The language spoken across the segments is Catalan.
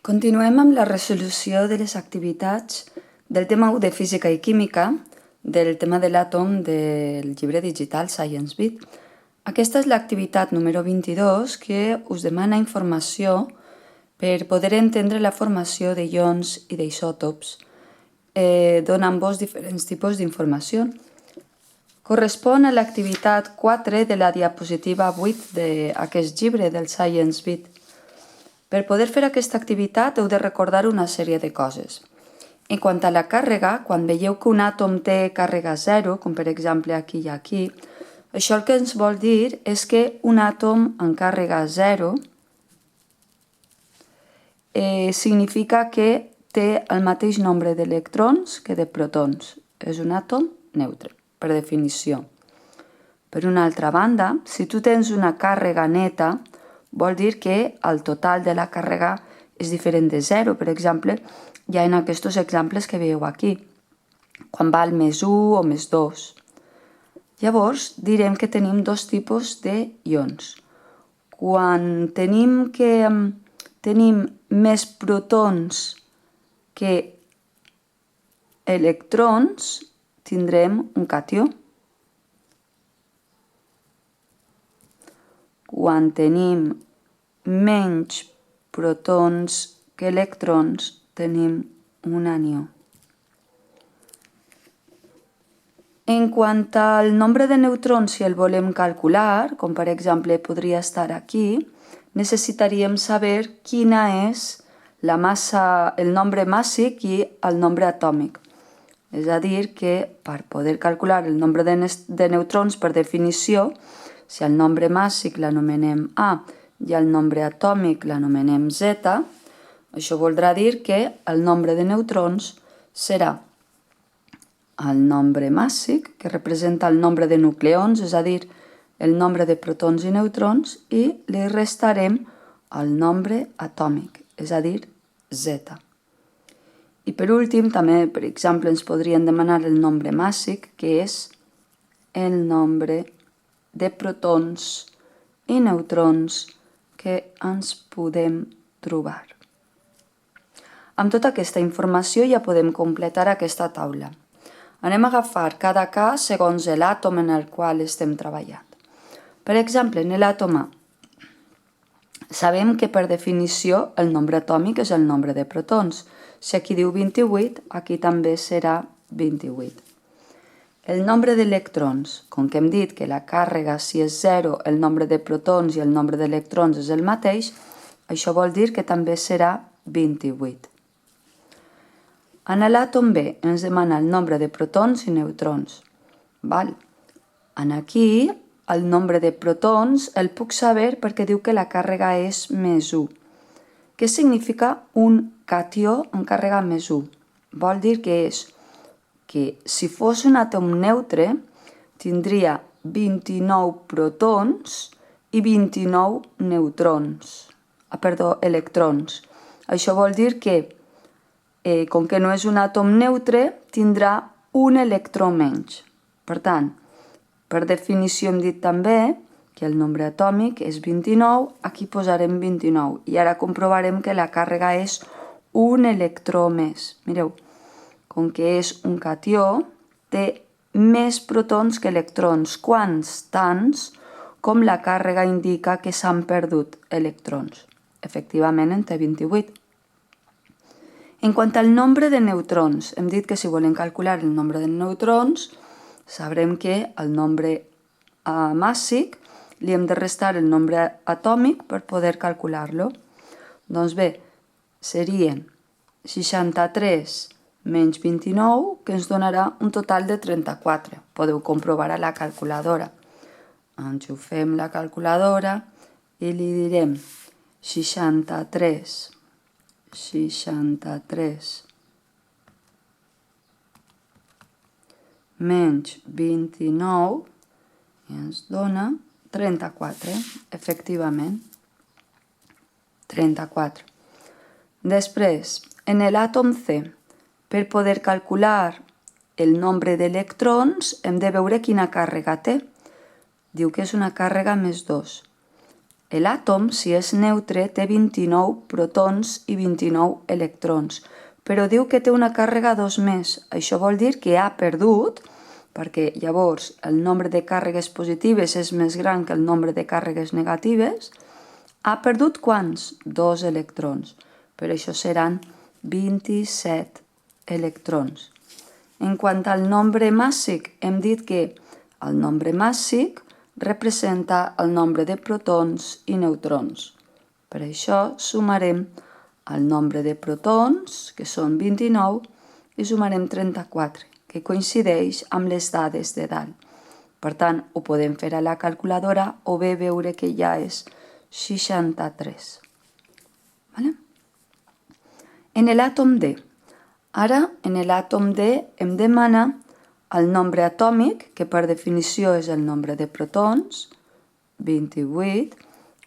Continuem amb la resolució de les activitats del tema 1 de Física i Química, del tema de l'àtom del llibre digital Science Beat. Aquesta és l'activitat número 22 que us demana informació per poder entendre la formació de ions i d'isòtops, donant-vos diferents tipus d'informació. Correspon a l'activitat 4 de la diapositiva 8 d'aquest llibre del Science Beat. Per poder fer aquesta activitat heu de recordar una sèrie de coses. En quant a la càrrega, quan veieu que un àtom té càrrega 0, com per exemple aquí i aquí, això el que ens vol dir és que un àtom amb càrrega 0 significa que té el mateix nombre d'electrons que de protons. És un àtom neutre, per definició. Per una altra banda, si tu tens una càrrega neta, vol dir que el total de la càrrega és diferent de 0. Per exemple, hi ha en aquests exemples que veieu aquí, quan val més 1 o més 2. Llavors, direm que tenim dos tipus d'ions. Quan tenim més protons que electrons, tindrem un catió. Quan tenim menys protons que electrons, tenim un anió. En quant al nombre de neutrons, si el volem calcular, com per exemple podria estar aquí, necessitaríem saber quina és la massa, el nombre màssic i el nombre atòmic. És a dir, que per poder calcular el nombre de neutrons, per definició, si el nombre màssic l'anomenem A i el nombre atòmic l'anomenem Z, això voldrà dir que el nombre de neutrons serà el nombre màssic, que representa el nombre de nucleons, és a dir, el nombre de protons i neutrons, i li restarem el nombre atòmic, és a dir, Z. I per últim, també, per exemple, ens podrien demanar el nombre màssic, que és el nombre de protons i neutrons que ens podem trobar. Amb tota aquesta informació ja podem completar aquesta taula. Anem a agafar cada cas segons l'àtom en el qual estem treballant. Per exemple, en l'àtom A, sabem que per definició el nombre atòmic és el nombre de protons. Si aquí diu 28, aquí també serà 28. El nombre d'electrons, com que hem dit que la càrrega si és 0, el nombre de protons i el nombre d'electrons és el mateix, això vol dir que també serà 28. En l'àtom B ens demana el nombre de protons i neutrons. Aquí el nombre de protons el puc saber perquè diu que la càrrega és més 1. Què significa un catió amb càrrega més 1? Vol dir que és que si fos un àtom neutre, tindria 29 protons i 29 electrons. Això vol dir que, com que no és un àtom neutre, tindrà un electró menys. Per tant, per definició hem dit també que el nombre atòmic és 29, aquí posarem 29. I ara comprovarem que la càrrega és un electró més. Mireu, com que és un catió, té més protons que electrons. Quants? Tants com la càrrega indica que s'han perdut electrons. Efectivament, en té 28. En quant al nombre de neutrons, hem dit que si volem calcular el nombre de neutrons, sabrem que el nombre màssic li hem de restar el nombre atòmic per poder calcular-lo. Doncs bé, serien 63 menys 29, que ens donarà un total de 34. Podeu comprovar a la calculadora. Enxufem la calculadora i li direm 63 menys 29 i ens dona 34, efectivament. 34. Després, en l'àtom C, per poder calcular el nombre d'electrons, hem de veure quina càrrega té. Diu que és una càrrega més 2. L'àtom, si és neutre, té 29 protons i 29 electrons, però diu que té una càrrega 2 més. Això vol dir que ha perdut, perquè llavors el nombre de càrregues positives és més gran que el nombre de càrregues negatives, ha perdut quants? 2 electrons. Per això seran 27 electrons. En quant al nombre màssic, hem dit que el nombre màssic representa el nombre de protons i neutrons. Per això sumarem el nombre de protons, que són 29, i sumarem 34, que coincideix amb les dades de dalt. Per tant, ho podem fer a la calculadora o bé veure que ja és 63. Vale? En l'àtom D. Ara, en l'àtom D em demana el nombre atòmic, que per definició és el nombre de protons, 28,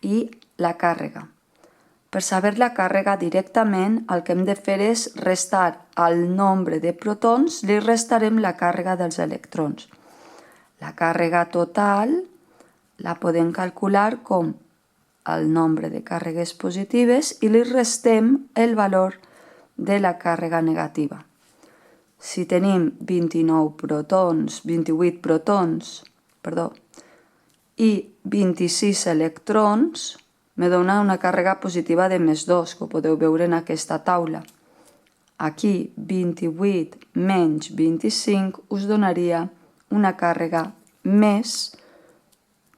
i la càrrega. Per saber la càrrega directament, el que hem de fer és restar al nombre de protons, li restarem la càrrega dels electrons. La càrrega total la podem calcular com el nombre de càrregues positives i li restem el valor de la càrrega negativa. Si tenim 28 protons i 26 electrons, me dona una càrrega positiva de més 2, que ho podeu veure en aquesta taula. Aquí 28 menys 25 us donaria una càrrega més,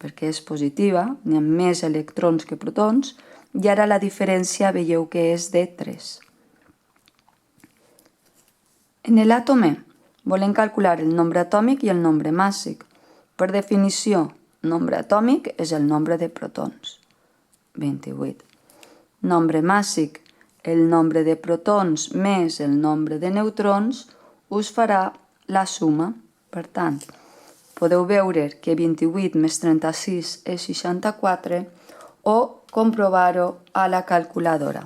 perquè és positiva, n'hi ha més electrons que protons, i ara la diferència veieu que és de 3. En l'àtom E volem calcular el nombre atòmic i el nombre màssic. Per definició, nombre atòmic és el nombre de protons, 28. Nombre màssic, el nombre de protons més el nombre de neutrons, us farà la suma. Per tant, podeu veure que 28 més 36 és 64 o comprovar-ho a la calculadora.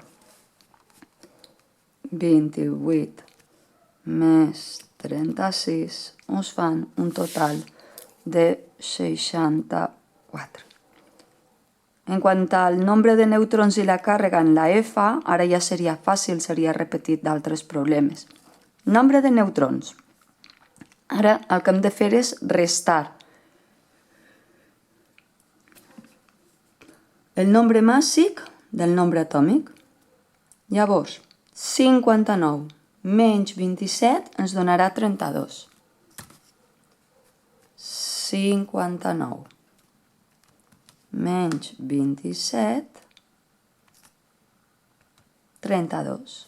28 més 36 us fan un total de 64. En quant al nombre de neutrons i la càrrega en la F, ara ja seria fàcil, seria repetit d'altres problemes. Nombre de neutrons. Ara el que hem de fer és restar el nombre màssic del nombre atòmic. Llavors, 59 menys 27 ens donarà 32. 59 menys 27, 32.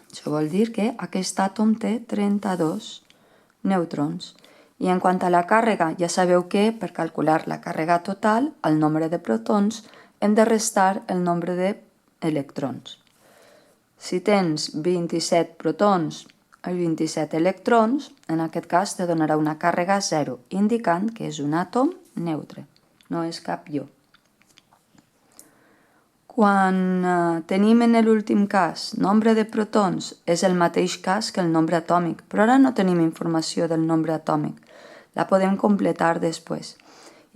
Això vol dir que aquest àtom té 32 neutrons. I en quant a la càrrega, ja sabeu que per calcular la càrrega total, el nombre de protons, hem de restar el nombre d'electrons. Si tens 27 protons i 27 electrons, en aquest cas te donarà una càrrega 0, indicant que és un àtom neutre, no és cap ió. Quan tenim en l'últim cas nombre de protons, és el mateix cas que el nombre atòmic, però ara no tenim informació del nombre atòmic. La podem completar després.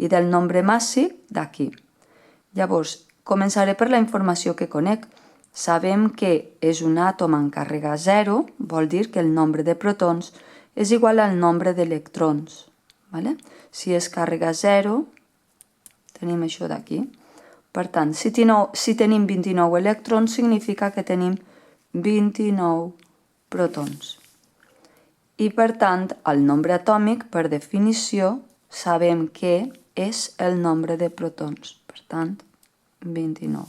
I del nombre màssic, d'aquí. Llavors, començaré per la informació que conec. Sabem que és un àtom amb càrrega 0, vol dir que el nombre de protons és igual al nombre d'electrons. Si és càrrega 0, tenim això d'aquí. Per tant, si tenim 29 electrons, significa que tenim 29 protons. I, per tant, el nombre atòmic, per definició, sabem que és el nombre de protons. Per tant, 29.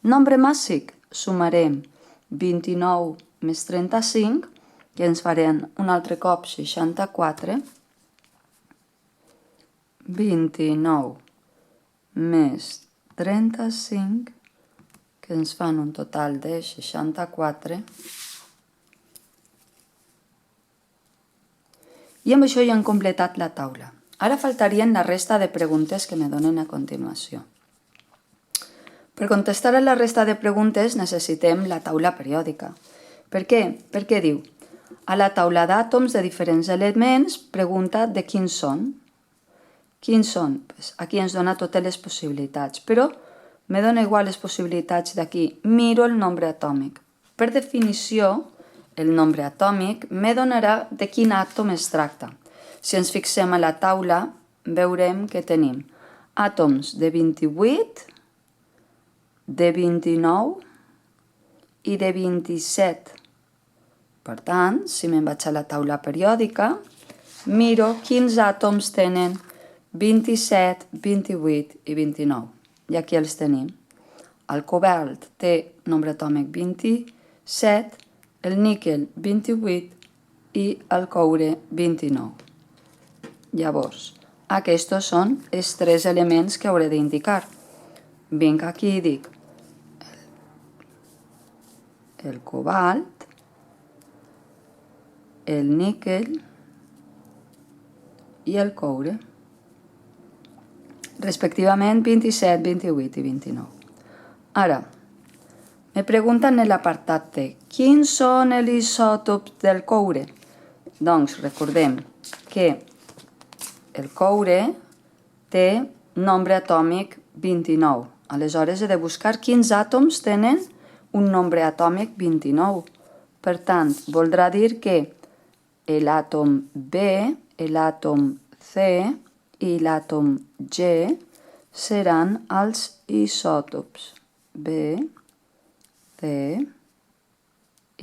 Nombre màssic, sumarem 29 més 35, que ens faran un altre cop 64. 29 més 35, que ens fan un total de 64. I amb això ja hem completat la taula. Ara faltarien la resta de preguntes que me donen a continuació. Per contestar a la resta de preguntes necessitem la taula periòdica. Per què? Perquè diu, a la taula d'àtoms de diferents elements pregunta de quins són. Quins són? Pues aquí ens dona totes les possibilitats, però me dona igual les possibilitats d'aquí. Miro el nombre atòmic. Per definició, el nombre atòmic me donarà de quin àtom es tracta. Si ens fixem a la taula, veurem que tenim àtoms de 28, de 29 i de 27. Per tant, si me'n vaig a la taula periòdica, miro quins àtoms tenen 27, 28 i 29. I aquí els tenim. El cobalt té nombre atòmic 27, el níquel 28 i el coure 29. Llavors, aquests són els 3 elements que hauré d'indicar. Vinc aquí i dic el cobalt, el níquel i el coure, respectivament 27, 28 i 29. Ara, me pregunten en l'apartat T, quins són els isòtops del coure? Doncs recordem que el coure té nombre atòmic 29. Aleshores he de buscar quins àtoms tenen un nombre atòmic 29. Per tant, voldrà dir que l'àtom B, l'àtom C i l'àtom G seran els isòtops B, C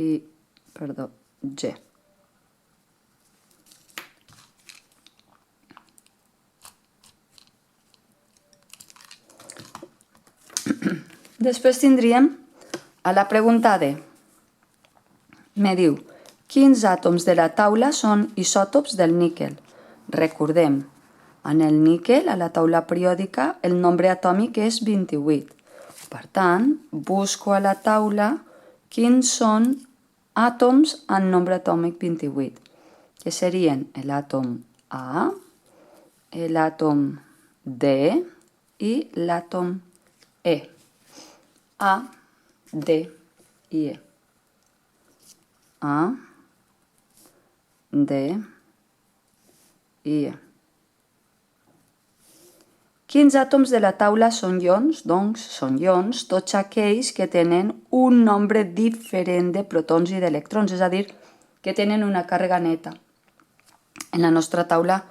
i, G. Després tindríem a la pregunta D. Me diu, quins àtoms de la taula són isòtops del níquel? Recordem, en el níquel, a la taula periòdica, el nombre atòmic és 28. Per tant, busco a la taula quins són àtoms amb nombre atòmic 28, que serien l'àtom A, l'àtom D i l'àtom E. A, D i E. A, D i E. Quins àtoms de la taula són ions? Doncs són ions tots aquells que tenen un nombre diferent de protons i d'electrons, és a dir, que tenen una càrrega neta. En la nostra taula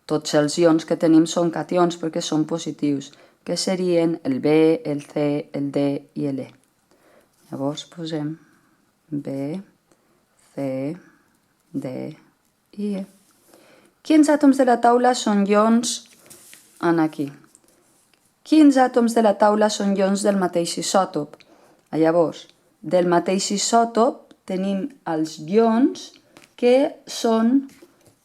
tots els ions que tenim són cations perquè són positius, que serien el B, el C, el D i l'E. Llavors posem B, C, D i E. Quins àtoms de la taula són ions? Aquí. Quins àtoms de la taula són ions del mateix isòtop? Llavors, del mateix isòtop tenim els ions que són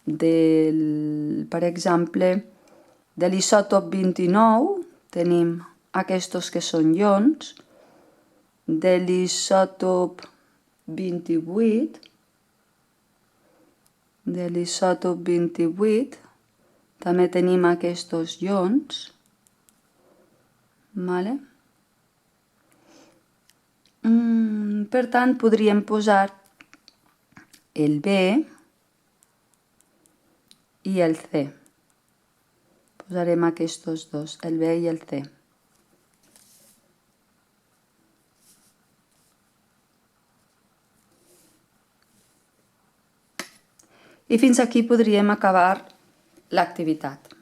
per exemple, de l'isòtop 29 tenim aquests que són ions, de l'isòtop 28, també tenim aquests ions, vale? Per tant, podríem posar el B i el C. Posarem aquests dos, el B i el C. I fins aquí podríem acabar l'activitat.